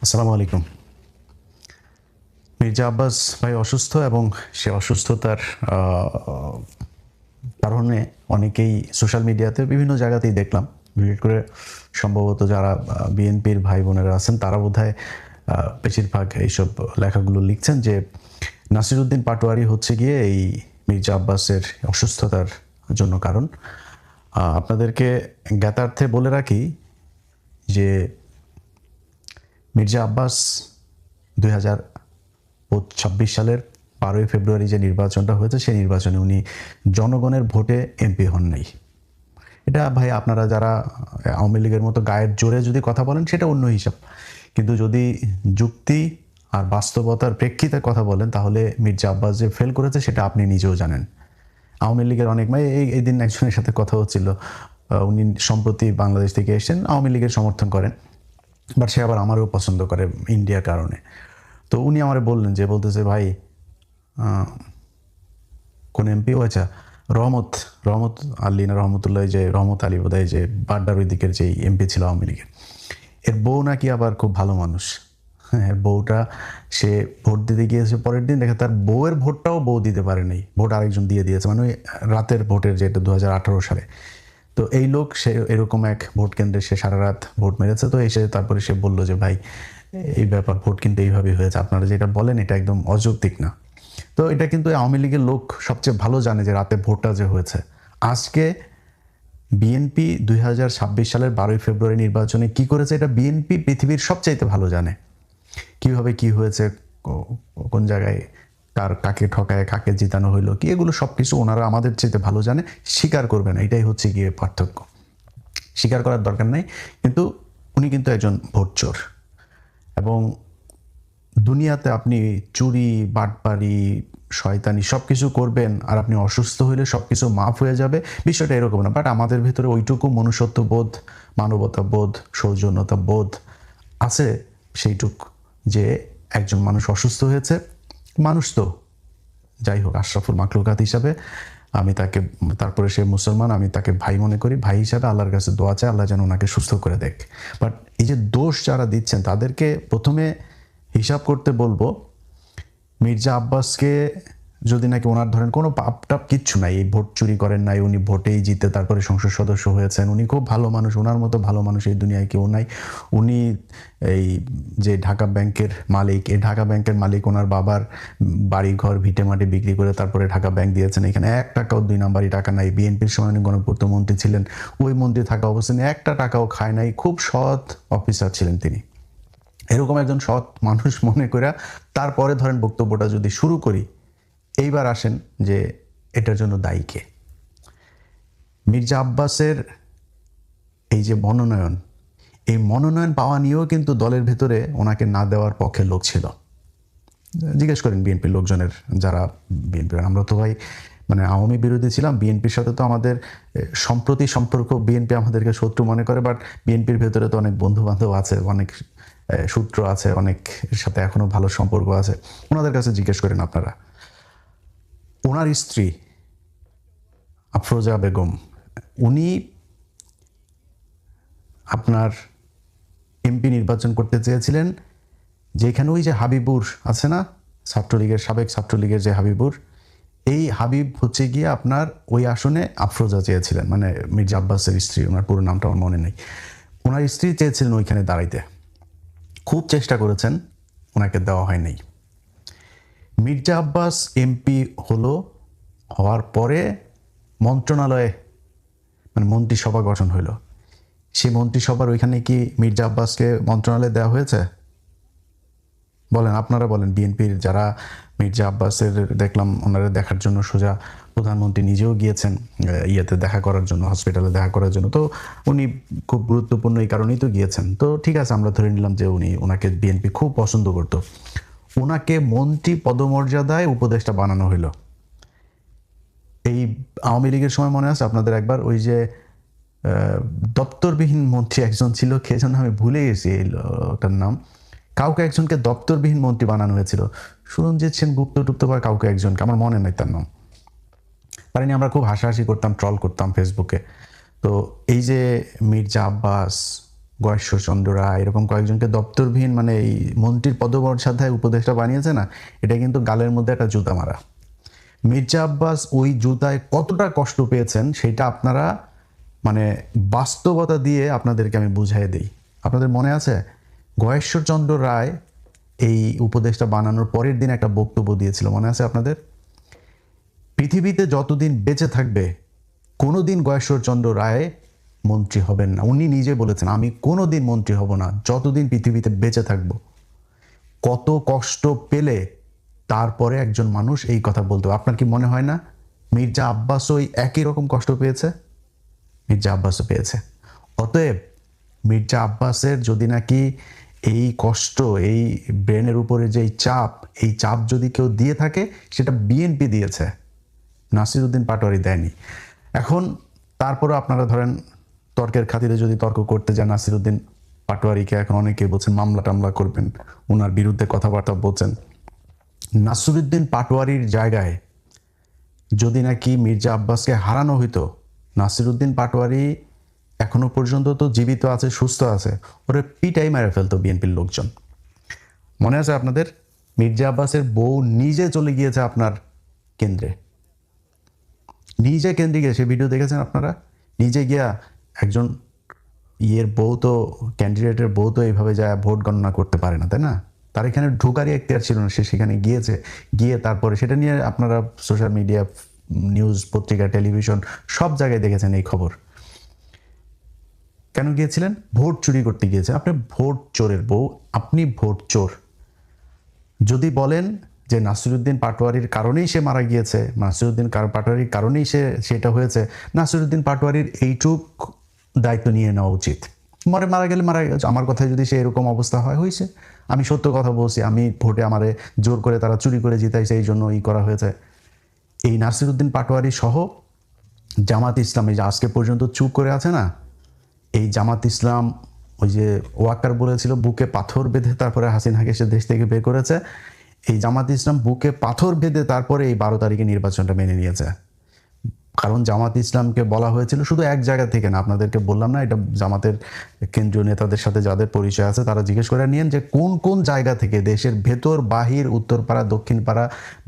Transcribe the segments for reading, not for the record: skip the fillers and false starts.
আসসালামু আলাইকুম। মির্জা আব্বাস ভাই অসুস্থ এবং সে অসুস্থতার আ কারণে অনেকেই সোশ্যাল মিডিয়াতে বিভিন্ন জায়গাতেই দেখলাম। বিশেষ করে সম্ভবত যারা বিএনপির ভাই-বোনেরা আছেন তারা বোধহয় বেশিরভাগ এইসব লেখাগুলো লিখছেন যে নাসিরউদ্দিন পাটোয়ারি হচ্ছে গিয়ে এই মির্জা আব্বাসের অসুস্থতার জন্য কারণ। আপনাদেরকে জ্ঞাতার্থে বলে রাখি যে মির্জা আব্বাস ২০২৬ সালের ১২ই ফেব্রুয়ারি যে নির্বাচনটা হয়েছে সেই নির্বাচনে উনি জনগণের ভোটে এমপি হন নাই। এটা ভাই আপনারা যারা আওয়ামী লীগের মতো গায়ের জোরে যদি কথা বলেন সেটা অন্য হিসাব। কিন্তু যদি যুক্তি আর বাস্তবতার প্রেক্ষিতে কথা বলেন তাহলে মির্জা আব্বাস যে ফেল করেছে সেটা আপনি নিজেও জানেন। আওয়ামী লীগের অনেক এই দিন একজনের সাথে কথা হচ্ছিল। উনি সম্প্রতি বাংলাদেশ থেকে এসেছেন, আওয়ামী লীগের সমর্থন করেন। বাট সে আবার আমারও পছন্দ করে ইন্ডিয়ার কারণে। তো উনি আমারে বললেন যে বলতেছে ভাই কোন এমপি ও আচ্ছা রহমত আলী না রহমতুল্লাহ যে রহমত আলী বোধহয় যে বাড্ডার ওই দিকের যে এমপি ছিল আওয়ামী লীগের, এর বউ নাকি আবার খুব ভালো মানুষ। হ্যাঁ, বউটা সে ভোট দিতে গিয়েছে পরের দিন দেখে তার বউয়ের ভোটটাও বউ দিতে পারে নাই, ভোট আরেকজন দিয়ে দিয়েছে, মানে ওই রাতের ভোটের যেটা 2018 সালে। তো এই লোক সে এরকম এক ভোট কেন্দ্রে সে সারা রাত ভোট মেরেছে। তো এসে তারপরে সে বলল যে ভাই এই ব্যাপার ভোট কিন্তু এইভাবেই হয়েছে, আপনারা যেটা বলেন এটা একদম অযৌক্তিক না। তো এটা কিন্তু আওয়ামী লীগের লোক সবচেয়ে ভালো জানে যে রাতে ভোটটা যে হয়েছে। আজকে বিএনপি 2026 সালের 12ই ফেব্রুয়ারি নির্বাচনে কি করেছে এটা বিএনপি পৃথিবীর সবচাইতে ভালো জানে। কিভাবে কি হয়েছে, কোন জায়গায় কাকে ঠকায় কাকে জিতানো হইলো কি, এগুলো সব কিছু ওনারা আমাদের চাইতে ভালো জানে। স্বীকার করবে না, এটাই হচ্ছে গিয়ে পার্থক্য। স্বীকার করার দরকার নাই, কিন্তু উনি কিন্তু একজন ভোট চোর। এবং দুনিয়াতে আপনি চুরি বাটপারি শয়তানি সব কিছু করবেন আর আপনি অসুস্থ হইলে সব কিছু মাফ হয়ে যাবে, বিষয়টা এরকম না। বাট আমাদের ভেতরে ওইটুকু মনুষ্যত্ব বোধ, মানবতা বোধ, সৌজন্যতা বোধ আছে সেইটুক যে একজন মানুষ অসুস্থ হয়েছে, মানুষ তো যাই হোক আশরাফুল মাখলুকাত হিসাবে আমি তাকে, তারপরে সে মুসলমান, আমি তাকে ভাই মনে করি, ভাই হিসাবে আল্লাহর কাছে দোয়া চাই আল্লাহ যেন ওনাকে সুস্থ করে দেখ। বাট এই যে দোষ যারা দিচ্ছেন তাদেরকে প্রথমে হিসাব করতে বলবো। মির্জা আব্বাসকে যদি নাকি ওনার ধরেন কোনো পাপ টাপ কিচ্ছু নাই, এই ভোট চুরি করেন নাই, উনি ভোটেই জিতে তারপরে সংসদ সদস্য হয়েছেন, উনি খুব ভালো মানুষ, ওনার মতো ভালো মানুষ এই দুনিয়ায় কেউ নাই। উনি এই যে ঢাকা ব্যাংকের মালিক, এই ঢাকা ব্যাংকের মালিক ওনার বাবার বাড়ি ঘর ভিটে মাটি বিক্রি করে তারপরে ঢাকা ব্যাংক দিয়েছেন। এখানে 1 টাকাও 2 নাম্বারই টাকা নাই। বিএনপির সময় উনি গণপূর্ত মন্ত্রী ছিলেন, ওই মন্ত্রী থাকা অবস্থায় 1 টাকাও খায় নাই, খুব সৎ অফিসার ছিলেন তিনি। এরকম একজন সৎ মানুষ মনে করে তারপরে ধরেন বক্তব্যটা যদি শুরু করি, এইবার আসেন যে এটার জন্য দায়ী কে। মির্জা আব্বাসের এই যে মনোনয়ন, এই মনোনয়ন পাওয়া নিয়েও কিন্তু দলের ভেতরে ওনাকে না দেওয়ার পক্ষে লোক ছিল। জিজ্ঞেস করেন বিএনপির লোকজনের, যারা বিএনপির, আমরা তো ভাই মানে আওয়ামী বিরোধী ছিলাম, বিএনপির সাথে তো আমাদের সম্প্রতি সম্পর্ক, বিএনপি আমাদেরকে শত্রু মনে করে, বাট বিএনপির ভেতরে তো অনেক বন্ধু বান্ধব আছে, অনেক সূত্র আছে, অনেক সাথে এখনো ভালো সম্পর্ক আছে। ওনাদের কাছে জিজ্ঞেস করেন আপনারা। ওনার স্ত্রী আফরোজা বেগম, উনি আপনার এমপি নির্বাচন করতে চেয়েছিলেন, যেখানে ওই যে হাবিবুর আছে না, ছাত্রলীগের সাবেক ছাত্রলীগের যে হাবিবুর, এই হাবিব হচ্ছে গিয়ে আপনার ওই আসনে আফরোজা চেয়েছিলেন, মানে মির্জা আব্বাসের স্ত্রী, ওনার পুরো নামটা আমার মনে নেই। ওনার স্ত্রী চেয়েছিলেন ওইখানে দাঁড়াইতে, খুব চেষ্টা করেছেন, ওনাকে দেওয়া হয় নাই। মির্জা আব্বাস এমপি হওয়ার পরে মন্ত্রণালয়ে মানে মন্ত্রিসভা গঠন হইল। সেই মন্ত্রিসভার ওইখানে কি মির্জা আব্বাসকে মন্ত্রণালয়ে দেওয়া হয়েছে? বলেন, আপনারা বলেন। বিএনপির যারা মির্জা আব্বাসের দেখলাম ওনারা দেখার জন্য সোজা প্রধানমন্ত্রী নিজেও গিয়েছেন ইয়েতে দেখা করার জন্য, হসপিটালে দেখা করার জন্য। তো উনি খুব গুরুত্বপূর্ণ এই কারণেই তো গিয়েছেন। তো ঠিক আছে, আমরা ধরে নিলাম যে ওনাকে বিএনপি খুব পছন্দ করতো। ওনাকে মন্ত্রী পদমর্যাদায় উপদেষ্টা বানানো হইল। এই আওয়ামী লীগের সময় মনে আছে আপনাদের একবার ওই যে দপ্তরবিহীন মন্ত্রী একজন ছিল, কে যেন আমি ভুলে গেছি ওটার নাম, কাউকে একজনকে দপ্তরবিহীন মন্ত্রী বানানো হয়েছিল, সুরঞ্জিত সেন গুপ্ত টুপ্ত বা কাউকে একজনকে, আমার মনে নাই তার নাম। তার নিয়ে আমরা খুব হাসাহাসি করতাম, ট্রল করতাম ফেসবুকে। তো এই যে মির্জা আব্বাস গয়েশ্বরচন্দ্র রায় এরকম কয়েকজনকে দপ্তরবিহীন মানে এই মন্ত্রীর পদমর্যাদায় উপদেষ্টা বানিয়েছে না, এটা কিন্তু গালের মধ্যে একটা জুতা মারা। মির্জা আব্বাস ওই জুতায় কতটা কষ্ট পেয়েছেন সেটা আপনারা মানে বাস্তবতা দিয়ে আপনাদেরকে আমি বুঝাই দিই। আপনাদের মনে আছে গয়েশ্বরচন্দ্র রায় এই উপদেষ্টা বানানোর পরের দিন একটা বক্তব্য দিয়েছিল, মনে আছে আপনাদের? পৃথিবীতে যতদিন বেঁচে থাকবে কোনোদিন গয়েশ্বরচন্দ্র রায় মন্ত্রী হবেন না। উনি নিজে বলেছেন আমি কোনোদিন মন্ত্রী হব না যতদিন পৃথিবীতে বেঁচে থাকব। কত কষ্ট পেলে তারপরে একজন মানুষ এই কথা বলতে হবে। আপনার কি মনে হয় না মির্জা আব্বাস ওই একই রকম কষ্ট পেয়েছে? মির্জা আব্বাসও পেয়েছে। অতএব মির্জা আব্বাসের যদি নাকি এই কষ্ট, এই ব্রেনের উপরে যে এই চাপ যদি কেউ দিয়ে থাকে সেটা বিএনপি দিয়েছে, নাসিরউদ্দিন পাটোয়ারি দেয়নি। এখন তারপরে আপনারা ধরেন তর্কের খাতিরে যদি তর্ক করতে যান, নাসিরউদ্দিন পাটোয়ারিকে এখন অনেকে বলছেন মামলা টামলা করবেন, ওনার বিরুদ্ধে কথাবার্তা বলছেন। নাসিরউদ্দিন পাটোয়ারির জায়গায় যদি নাকি মির্জা আব্বাসকে হারানো হইতো, নাসিরউদ্দিন পাটোয়ারি এখনো পর্যন্ত তো জীবিত আছে, সুস্থ আছে, ওরে পিটাই মেরে ফেলতো বিএনপির লোকজন। মনে আছে আপনাদের? মির্জা আব্বাসের বউ নিজে চলে গিয়েছে আপনার কেন্দ্রে, নিজে কেন্দ্রে গিয়ে, সে ভিডিও দেখেছেন আপনারা? নিজে গিয়া একজন বউ তো, ক্যান্ডিডেটের বউ তো এইভাবে যায় ভোট গণনা করতে পারে না, তাই না? তার এখানে ঢোকারই এখতিয়ার ছিল না, সে সেখানে গিয়েছে, গিয়ে তারপরে সেটা নিয়ে আপনারা সোশ্যাল মিডিয়া, নিউজ, পত্রিকা, টেলিভিশন সব জায়গায় দেখেছেন এই খবর। কেন গিয়েছিলেন? ভোট চুরি করতে গিয়েছেন। আপনি ভোট চোরের বউ, আপনি ভোট চোর। যদি বলেন যে নাসিরউদ্দিন পাটোয়ারির কারণেই সে মারা গিয়েছে, নাসিরউদ্দিন পাটোয়ারির কারণেই সেটা হয়েছে, নাসিরউদ্দিন পাটোয়ারির এইটুক দায়িত্ব নিয়ে নেওয়া উচিত। মারা গেলে মারা গেছে, আমার কথায় যদি সে এরকম অবস্থা হয়েছে, আমি সত্য কথা বলছি, আমি ভোটে আমারে জোর করে তারা চুরি করে জিতাইছে, এই জন্য করা হয়েছে। এই নাসিরউদ্দিন পাটোয়ারি সহ জামাত ইসলাম এই যে আজকে পর্যন্ত চুপ করে আছে না, এই জামাত ইসলাম ওই যে ওয়াক্কার বলেছিল বুকে পাথর বেঁধে তারপরে হাসিনাকে সে দেশ থেকে বের করেছে, এই জামাত ইসলাম বুকে পাথর বেঁধে তারপরে এই 12 তারিখে নির্বাচনটা মেনে নিয়েছে। কারণ জামাত ইসলামকে বলা হয়েছিল শুধু এক জায়গা থেকে না, আপনাদেরকে বললাম না, এটা জামাতের কেন্দ্রীয় নেতাদের সাথে যাদের পরিচয় আছে তারা জিজ্ঞেস করে নিয়েন যে কোন কোন জায়গা থেকে, দেশের ভেতর বাহির, উত্তরপাড়া দক্ষিণপাড়া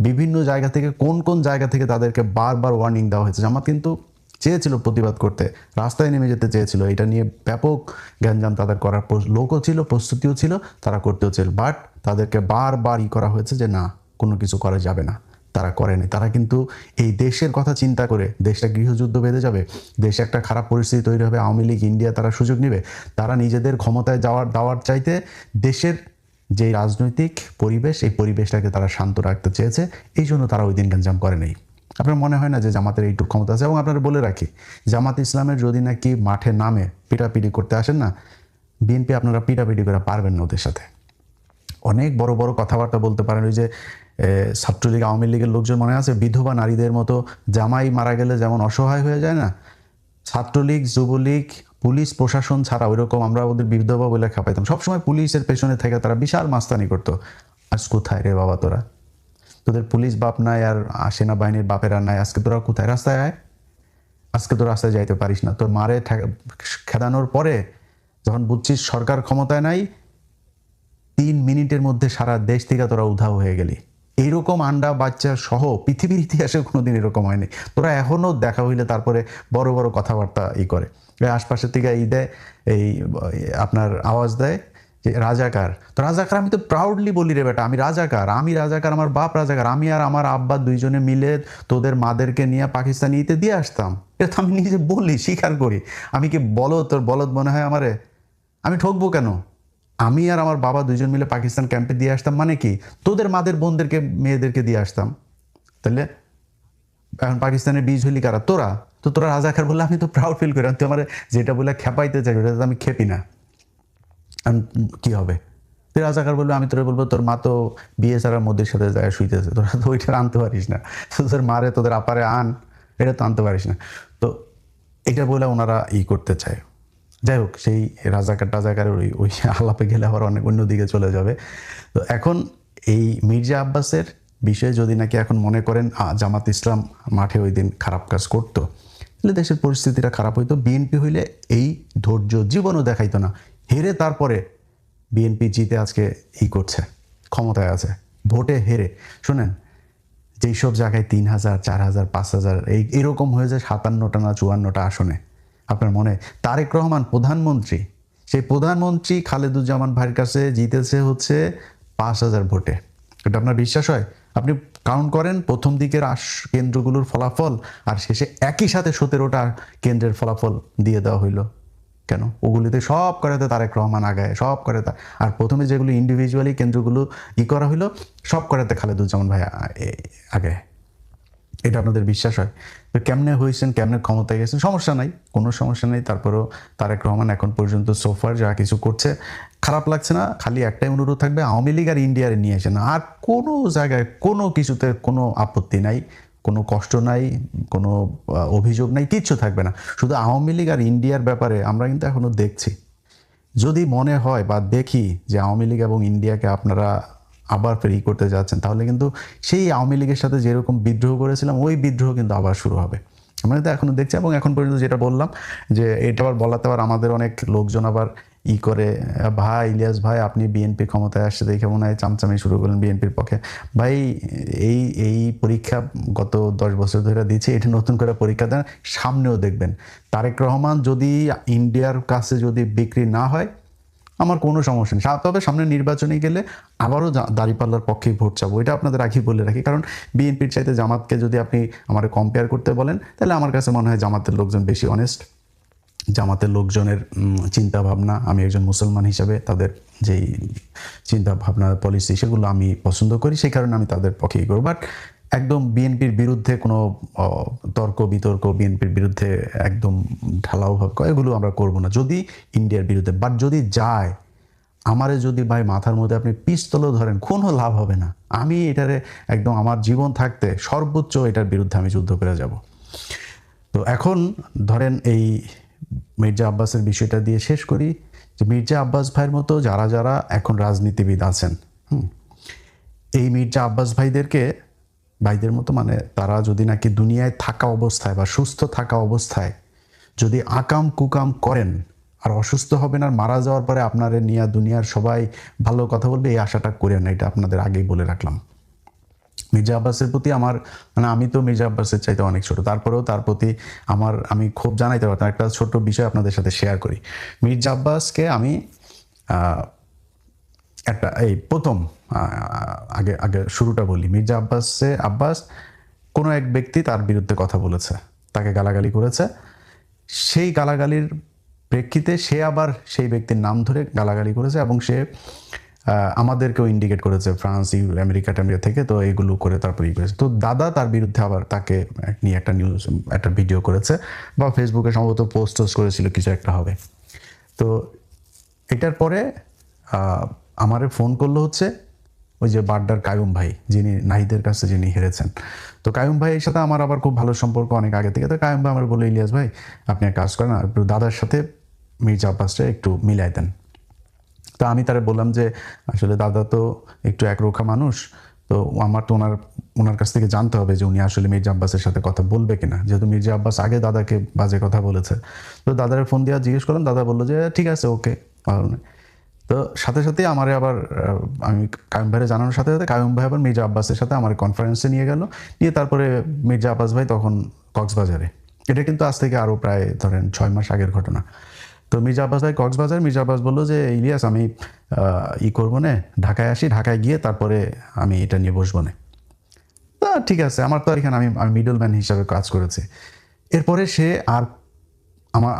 বিভিন্ন জায়গা থেকে, কোন কোন জায়গা থেকে তাদেরকে বারবার ওয়ার্নিং দেওয়া হয়েছে। জামাত কিন্তু চেয়েছিল প্রতিবাদ করতে, রাস্তায় নেমে যেতে চেয়েছিল, এটা নিয়ে ব্যাপক গ্যাঞ্জাম তাদের করার লোকও ছিল, প্রস্তুতিও ছিল, তারা করতেও ছিল, বাট তাদেরকে বারবার করা হয়েছে যে না, কোনো কিছু করা যাবে না। তারা করেনি। তারা কিন্তু এই দেশের কথা চিন্তা করে, দেশটা গৃহযুদ্ধ বেঁধে যাবে, দেশে একটা খারাপ পরিস্থিতি তৈরি হবে, আওয়ামী লীগ, ইন্ডিয়া তারা সুযোগ নেবে, তারা নিজেদের ক্ষমতায় দাওয়ার চাইতে দেশের যে রাজনৈতিক পরিবেশ, এই পরিবেশটাকে তারা শান্ত রাখতে চেয়েছে, এই জন্য তারা ওই দিন গ্যাঞ্জাম করে নেই। আপনার মনে হয় না যে জামাতের এইটুকু ক্ষমতা আছে? এবং আপনারা বলে রাখি, জামাত ইসলামের যদি নাকি মাঠে নামে পিটাপিটি করতে আসেন না, বিএনপি আপনারা পিটাপিটি করে পারবেন না ওদের সাথে। অনেক বড় বড় কথাবার্তা বলতে পারেন। ওই যে ছাত্রলীগ, আওয়ামী লীগের লোকজন মনে আছে বিধবা নারীদের মতো জামাই মারা গেলে যেমন অসহায় হয়ে যায় না, ছাত্রলীগ, যুবলীগ, পুলিশ প্রশাসন ছাড়া ওইরকম আমরা ওদের বিধবা বলে খেপাইতাম, সবসময় পুলিশের পেছনে থেকে তারা বিশাল মাস্তানি করতো। আজ কোথায় রে বাবা তোরা? তোদের পুলিশ বাপ নাই আর সেনাবাহিনীর বাপেরা নাই, আজকে তোরা কোথায়? রাস্তায় আয়, আজকে তো রাস্তায় যাইতে পারিস না। তোর মারে খেদানোর পরে যখন বুঝছিস সরকার ক্ষমতায় নাই, 3 মিনিটের মধ্যে সারা দেশ থেকে তোরা উধাও হয়ে গেলি। এইরকম আন্ডা বাচ্চা সহ পৃথিবীর ইতিহাসে কোনোদিন এরকম হয়নি। তোরা এখনও দেখা হইলে তারপরে বড় বড় কথাবার্তা করে, আশপাশের থেকে দেয়, এই আপনার আওয়াজ দেয় যে রাজাকার। তো রাজাকার আমি তো প্রাউডলি বলি রে বেটা, আমি রাজাকার, আমার বাপ রাজাকার, আমি আর আমার আব্বা দুইজনে মিলে তোদের মাদেরকে নিয়ে পাকিস্তানিতে দিয়ে আসতাম। এটা তো আমি নিজে বলি, স্বীকার করি। আমি কি তোর বলদ মনে হয় আমারে? আমি ঠকবো কেন? আমি আর আমার বাবা দুইজন মিলে পাকিস্তান ক্যাম্পে দিয়ে আসতাম, মানে কি তোদের মাদের বোনদেরকে, মেয়েদেরকে দিয়ে আসতাম। তাহলে এখন পাকিস্তানের বীজ হইলি কারা? তোরা। তো তোরা রাজাকার বললে আমি তো প্রাউড ফিল করি। তুই আমার যেটা বলে খেপাইতে চাই ওটা আমি খেপি না। কি হবে? তুই রাজাকার বলবে, আমি তোরা বলবো তোর মা তো বিয়ে ছাড়ার মোদির সাথে যায় শুইতেছে, তোরা তো ওইটা আনতে পারিস না। তোদের মারে, তোদের আপারে আন, এটা তো আনতে পারিস না। তো এটা বলে ওনারা করতে চায়। যাই হোক, সেই রাজাকারের ওই আলাপে গেলে আবার অনেক অন্যদিকে চলে যাবে। তো এখন এই মির্জা আব্বাসের বিষয়ে যদি নাকি এখন মনে করেন জামাত ইসলাম মাঠে ওই দিন খারাপ কাজ করতো, তাহলে দেশের পরিস্থিতিটা খারাপ হইতো। বিএনপি হইলে এই ধৈর্য জীবনও দেখাইতো না, হেরে তারপরে বিএনপি জিতে আজকে করছে, ক্ষমতায় আছে, ভোটে হেরে। শোনেন, যেই সব জায়গায় 3,000, 4,000, 5,000 এরকম হয়ে যায় 57টা না 54টা আসনে। আপনার মনে, তারেক রহমান প্রধানমন্ত্রী, সেই প্রধানমন্ত্রী খালেদুজ্জামান ভাইয়ের কাছে জিতেছে হচ্ছে 5,000 ভোটে। এটা আপনার বিশ্বাস হয়? আপনি কাউন্ট করেন প্রথম দিকের কেন্দ্রগুলোর ফলাফল আর শেষে একই সাথে 17টা কেন্দ্রের ফলাফল দিয়ে দেওয়া হইলো কেন? ওগুলিতে সব করাতে তারেক রহমান আগায়, সব করাতে। আর প্রথমে যেগুলো ইন্ডিভিজুয়ালি কেন্দ্রগুলো করা হইলো, সব করাতে খালেদুজ্জামান ভাই আগে। এটা আপনাদের বিশ্বাস হয়? তো কেমনে হয়েছেন, কেমনে ক্ষমতায় গেছেন, সমস্যা নাই, কোনো সমস্যা নেই। তারপরেও তারেক রহমান এখন পর্যন্ত সোফার যা কিছু করছে খারাপ লাগছে না। খালি একটাই অনুরোধ থাকবে, আওয়ামী লীগ আর ইন্ডিয়ারে নিয়ে আসেন। আর কোনো জায়গায় কোনো কিছুতে কোনো আপত্তি নাই, কোনো কষ্ট নাই, কোনো অভিযোগ নাই, কিচ্ছু থাকবে না। শুধু আওয়ামী লীগ আর ইন্ডিয়ার ব্যাপারে আমরা কিন্তু এখনও দেখছি, যদি মনে হয় বা দেখি যে আওয়ামী লীগ এবং ইন্ডিয়াকে আপনারা আবার ফেরি করতে যাচ্ছেন, তাহলে কিন্তু সেই আওয়ামী লীগের সাথে যেরকম বিদ্রোহ করেছিলাম ওই বিদ্রোহ কিন্তু আবার শুরু হবে। আমরা তো এখনও দেখছি। এবং এখন পর্যন্ত যেটা বললাম যে এটা আবার বলাতে আবার আমাদের অনেক লোকজন আবার করে, ভাই ইলিয়াস ভাই আপনি বিএনপি ক্ষমতায় আসছে দেখে মনে হয় চামচামি শুরু করলেন বিএনপির পক্ষে। ভাই এই পরীক্ষা গত 10 বছর ধরে দিচ্ছে, এটা নতুন করে পরীক্ষা দেন, সামনেও দেখবেন। তারেক রহমান যদি ইন্ডিয়ার কাছে যদি বিক্রি না হয়, আমার কোনো সমস্যা নেই। তবে সামনে নির্বাচনে গেলে আবারও দাঁড়িপাল্লার পক্ষেই ভোট চাবো, এটা আপনাদের আগেই বলে রাখি। কারণ বিএনপির চাইতে জামাতকে যদি আপনি আমার কম্পেয়ার করতে বলেন, তাহলে আমার কাছে মনে হয় জামাতের লোকজন বেশি অনেস্ট। জামাতের লোকজনের চিন্তা ভাবনা, আমি একজন মুসলমান হিসাবে তাদের যেই চিন্তা ভাবনা পলিসি সেগুলো আমি পছন্দ করি, সেই কারণে আমি তাদের পক্ষেই করব। বাট একদম বিএনপির বিরুদ্ধে কোনো তর্ক বিতর্ক, বিএনপির বিরুদ্ধে একদম ঢালাও ভাব এগুলো আমরা করব না যদি ইন্ডিয়ার বিরুদ্ধে। বাট যদি যায়, আমারে যদি ভাই মাথার মধ্যে আপনি পিস্তলও ধরেন, কোনো লাভ হবে না। আমি এটারে একদম আমার জীবন থাকতে সর্বোচ্চ এটার বিরুদ্ধে আমি যুদ্ধ করে যাব। তো এখন ধরেন এই মির্জা আব্বাসের বিষয়টা দিয়ে শেষ করি, যে মির্জা আব্বাস ভাইয়ের মতো যারা যারা এখন রাজনীতিবিদ আছেন, এই মির্জা আব্বাস ভাইদের মতো মানে তারা যদি নাকি দুনিয়ায় থাকা অবস্থায় বা সুস্থ থাকা অবস্থায় যদি আকাম কুকাম করেন আর অসুস্থ হবেন আর মারা যাওয়ার পরে আপনারে নিয়ে দুনিয়ার সবাই ভালো কথা বলবে, এই আশাটা করেন না। এটা আপনাদের আগেই বলে রাখলাম। মির্জা আব্বাসের প্রতি আমার মানে আমি তো মির্জা আব্বাসের চাইতে অনেক ছোট, তারপরেও তার প্রতি আমি খুব জানাইতে পারতাম। একটা ছোট্ট বিষয় আপনাদের সাথে শেয়ার করি। মির্জা আব্বাসকে আমি একটা প্রথম আগে শুরুটা বলি। মির্জা আব্বাস কোনো এক ব্যক্তি তার বিরুদ্ধে কথা বলেছে, তাকে গালাগালি করেছে। সেই গালাগালির প্রেক্ষিতে সে আবার সেই ব্যক্তির নাম ধরে গালাগালি করেছে এবং সে আমাদেরকেও ইন্ডিকেট করেছে ফ্রান্স, আমেরিকা থেকে। তো এইগুলো করে তারপরে করেছে। তো দাদা তার বিরুদ্ধে আবার তাকে নিয়ে একটা ভিডিও করেছে বা ফেসবুকে সম্ভবত পোস্ট করেছিল, কিছু একটা হবে। তো এটার পরে আমারে ফোন করলো হচ্ছে ওই যে বাড্ডার কায়ুম ভাই, যিনি নাহিদের কাছে যিনি হেরেছেন। তো কায়ুম ভাইয়ের সাথে আমার আবার খুব ভালো সম্পর্ক অনেক আগে থেকে। তো কায়ুম ভাই আমার বললো, ইলিয়াস ভাই আপনি এক কাজ করেন, একটু দাদার সাথে মির্জা আব্বাসটা একটু মিলাই দেন। তো আমি তারা বললাম যে আসলে দাদা তো একটু একরোখা মানুষ, তো আমার তো ওনার কাছ থেকে জানতে হবে যে উনি আসলে মির্জা আব্বাসের সাথে কথা বলবে কিনা, যেহেতু মির্জা আব্বাস আগে দাদাকে বাজে কথা বলেছে। তো দাদার ফোন দিয়ে জিজ্ঞেস করলাম, দাদা বললো যে ঠিক আছে, ওকে, ভালো নেই। তো সাথে সাথে আমার আবার আমি কায়ুম ভাইয়ের জানানোর সাথে সাথে কায়ুম ভাই আবার মির্জা আব্বাসের সাথে আমার কনফারেন্সে নিয়ে গেল, নিয়ে তারপরে মির্জা আব্বাস ভাই তখন কক্সবাজারে। এটা কিন্তু আজ থেকে আরও প্রায় ধরেন 6 মাস আগের ঘটনা। তো মির্জা আব্বাস ভাই কক্সবাজার, মির্জা আব্বাস বললো যে ইলিয়াস আমি করবো না, ঢাকায় আসি, ঢাকায় গিয়ে তারপরে আমি এটা নিয়ে বসবো না। তা ঠিক আছে, আমার তো এখানে আমি মিডল ম্যান হিসাবে কাজ করেছি। এরপরে সে আর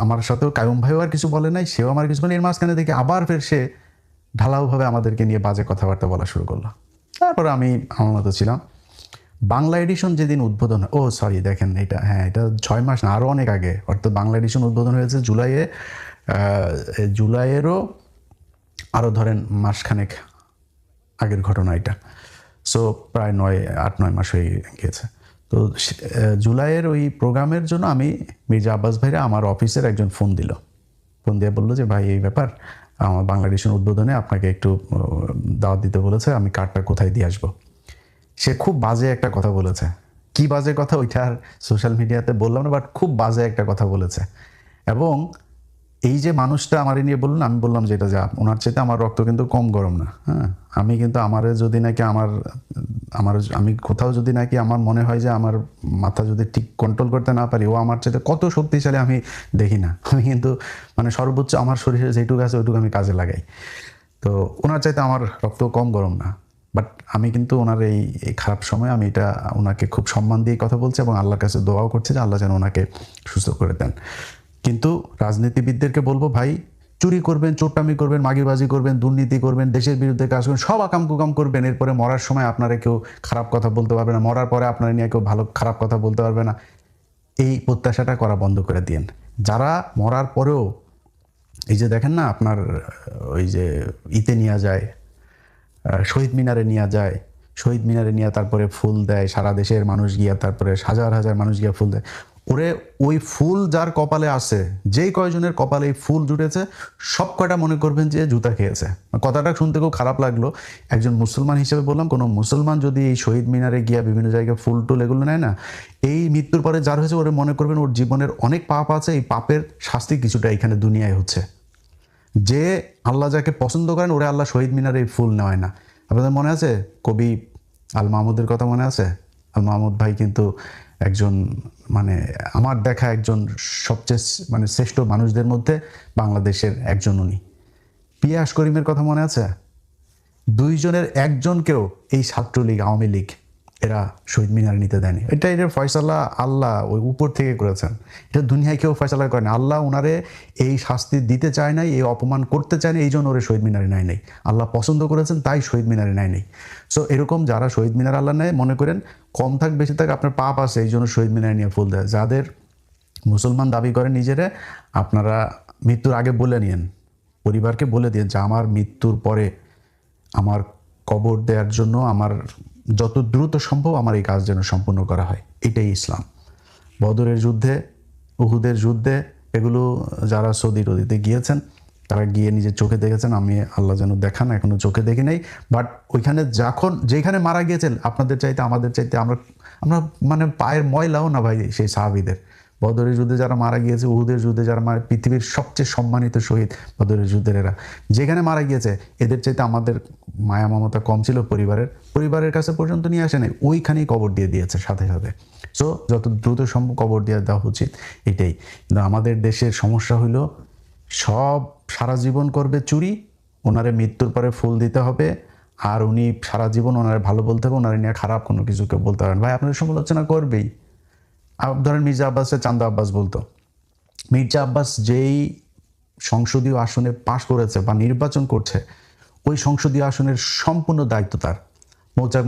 আমার সাথেও কায়ুম ভাইও আর কিছু বলে নাই, সেও আমার কিছু বলে। এর মাঝখানে দেখে আবার ফের সে ঢালাওভাবে আমাদেরকে নিয়ে বাজে কথাবার্তা বলা শুরু করলো। তারপরে আমি আমার মতো ছিলাম। বাংলা এডিশন যেদিন উদ্বোধন, দেখেন এটা, এটা 6 মাস না, আরও অনেক আগে, অর্থাৎ বাংলা এডিশন উদ্বোধন হয়েছে জুলাইয়েরও আরও ধরেন মাসখানেক আগের ঘটনা এটা। সো প্রায় 8-9 মাস হয়ে গিয়েছে। তো জুলাইয়ের ওই প্রোগ্রামের জন্য আমি মির্জা আব্বাস ভাইরা আমার অফিসের একজন ফোন দিয়ে বললো যে ভাই এই ব্যাপার, আমার বাংলা এডিশন উদ্বোধনে আপনাকে একটু দাওয়াত দিতে বলেছে, আমি কার্ডটা কোথায় দিয়ে আসবো। সে খুব বাজে একটা কথা বলেছে। কি বাজে কথা ওইটা আর সোশ্যাল মিডিয়াতে বললাম না, বাট খুব বাজে একটা কথা বলেছে। এবং এই যে মানুষটা আমারে নিয়ে বললেন, আমি বললাম যে এটা যে ওনার চাইতে আমার রক্ত কিন্তু কম গরম না, হ্যাঁ। আমি কিন্তু আমারে যদি নাকি আমি কোথাও যদি নাকি আমার মনে হয় যে আমার মাথা যদি ঠিক কন্ট্রোল করতে না পারি, ও আমার চাইতে কত শক্তিশালী আমি দেখি না। আমি কিন্তু মানে সর্বোচ্চ আমার শরীরে যেটুকু আছে ওইটুকু আমি কাজে লাগাই। তো ওনার চাইতে আমার রক্ত কম গরম না, বাট আমি কিন্তু ওনার এই খারাপ সময় আমি এটা ওনাকে খুব সম্মান দিয়ে কথা বলছি এবং আল্লাহর কাছে দোয়াও করছি যে আল্লাহ যেন ওনাকে সুস্থ করে দেন। কিন্তু রাজনীতিবিদদেরকে বলবো, ভাই চুরি করবেন, চোট্টামি করবেন, মাগিবাজি করবেন, দুর্নীতি করবেন, দেশের বিরুদ্ধে কাজ করবেন, সব আকাম কুকাম করবেন, এরপরে মরার সময় আপনারা কেউ খারাপ কথা বলতে পারবে না, মরার পরে আপনারা নিয়ে কেউ ভালো খারাপ কথা বলতে পারবে না। এই প্রত্যাশাটা করা বন্ধ করে দিন। যারা মরার পরেও এই যে দেখেন না আপনার ওই যে ইতে নিয়ে যায়, শহীদ মিনারে নিয়ে যায়, শহীদ মিনারে নিয়ে তারপরে ফুল দেয়, সারা দেশের মানুষ গিয়া, তারপরে হাজার হাজার মানুষ গিয়া ফুল দেয়। ওরে ওই ফুল যার কপালে আছে, যেই কয়জনের কপালে এই ফুল জুটেছে, সব কয়টা মনে করবেন যে জুতা খেয়েছে। কথাটা শুনতে খুব খারাপ লাগলো, একজন মুসলমান হিসেবে বললাম, কোনো মুসলমান যদি এই শহীদ মিনারে গিয়া বিভিন্ন জায়গায় ফুল টুল এগুলো নেয় না, এই মৃত্যুর পরে যার হয়েছে ওরে মনে করবেন ওর জীবনের অনেক পাপ আছে, এই পাপের শাস্তি কিছুটা এখানে দুনিয়ায় হচ্ছে। যে আল্লাহ যাকে পছন্দ করেন ওরে আল্লাহ শহীদ মিনারে এই ফুল নেওয়ায় না। আপনাদের মনে আছে কবি আল মাহমুদের কথা মনে আছে? আল মাহমুদ ভাই কিন্তু একজন মানে আমার দেখা একজন সবচেয়ে মানে শ্রেষ্ঠ মানুষদের মধ্যে বাংলাদেশের একজন উনি। পিয়াস করিমের কথা মনে আছে? দুইজনের একজনকেও এই ছাত্রলীগ আওয়ামী লীগ এরা শহীদ মিনারে নিতে দেয়নি। এটার ফয়সালা আল্লাহ ওই উপর থেকে করেছেন, এটা দুনিয়ায় কেউ ফয়সালা করেনি। আল্লাহ ওনারে এই শাস্তি দিতে চায় নাই, এই অপমান করতে চায় না, এই জন্য ওরে শহীদ মিনারে নেয় নাই। আল্লাহ পছন্দ করেছেন তাই শহীদ মিনারে নেয় নাই। সো এরকম যারা শহীদ মিনার আল্লাহ নেয়, মনে করেন কম থাক বেশি থাক আপনার পাপ আছে, এই জন্য শহীদ মিনারে নিয়ে ফুল দেয়। যাদের মুসলমান দাবি করেন নিজেরা, আপনারা মৃত্যুর আগে বলে নিন, পরিবারকে বলে দিন যে আমার মৃত্যুর পরে আমার কবর দেওয়ার জন্য আমার যত দ্রুত সম্ভব আমার এই কাজ যেন সম্পূর্ণ করা হয়। এটাই ইসলাম। বদরের যুদ্ধে, উহুদের যুদ্ধে, এগুলো যারা সৌদি টদিতে গিয়েছেন তারা গিয়ে নিজের চোখে দেখেছেন। আমি আল্লাহ যেন দেখান, এখনো চোখে দেখি নাই। বাট ওইখানে যখন যেখানে মারা গিয়েছেন, আপনাদের চাইতে আমাদের চাইতে আমরা মানে পায়ের ময়লাও না ভাই সেই সাহাবীদের। বদরের যুদ্ধে যারা মারা গিয়েছে, উহুদের যুদ্ধে যারা মারা, পৃথিবীর সবচেয়ে সম্মানিত শহীদ বদরের যুদ্ধের এরা, যেখানে মারা গিয়েছে এদের চাইতে আমাদের মায়া মমতা কম ছিল। পরিবারের কাছে পর্যন্ত নিয়ে আসে নাই, ওইখানেই কবর দিয়ে দিয়েছে সাথে সাথে। সো যত দ্রুত সম্ভব কবর দিয়ে দেওয়া উচিত, এটাই। কিন্তু আমাদের দেশের সমস্যা হইল সব সারা জীবন করবে চুরি, ওনারে মৃত্যুর পরে ফুল দিতে হবে, আর উনি সারা জীবন ওনারে ভালো বলতে হবে, ওনারে নিয়ে খারাপ কোনো কিছু কেউ বলতে পারেন। ভাই আপনাদের সমালোচনা করবেই। ধরেন মির্জা আব্বাসে চান্দা আব্বাস বলতো, মির্জা আব্বাস যেই সংসদীয় আসনে পাশ করেছে বা নির্বাচন করছে, ওই সংসদীয় আসনের সম্পূর্ণ দায়িত্ব তার। মৌচাক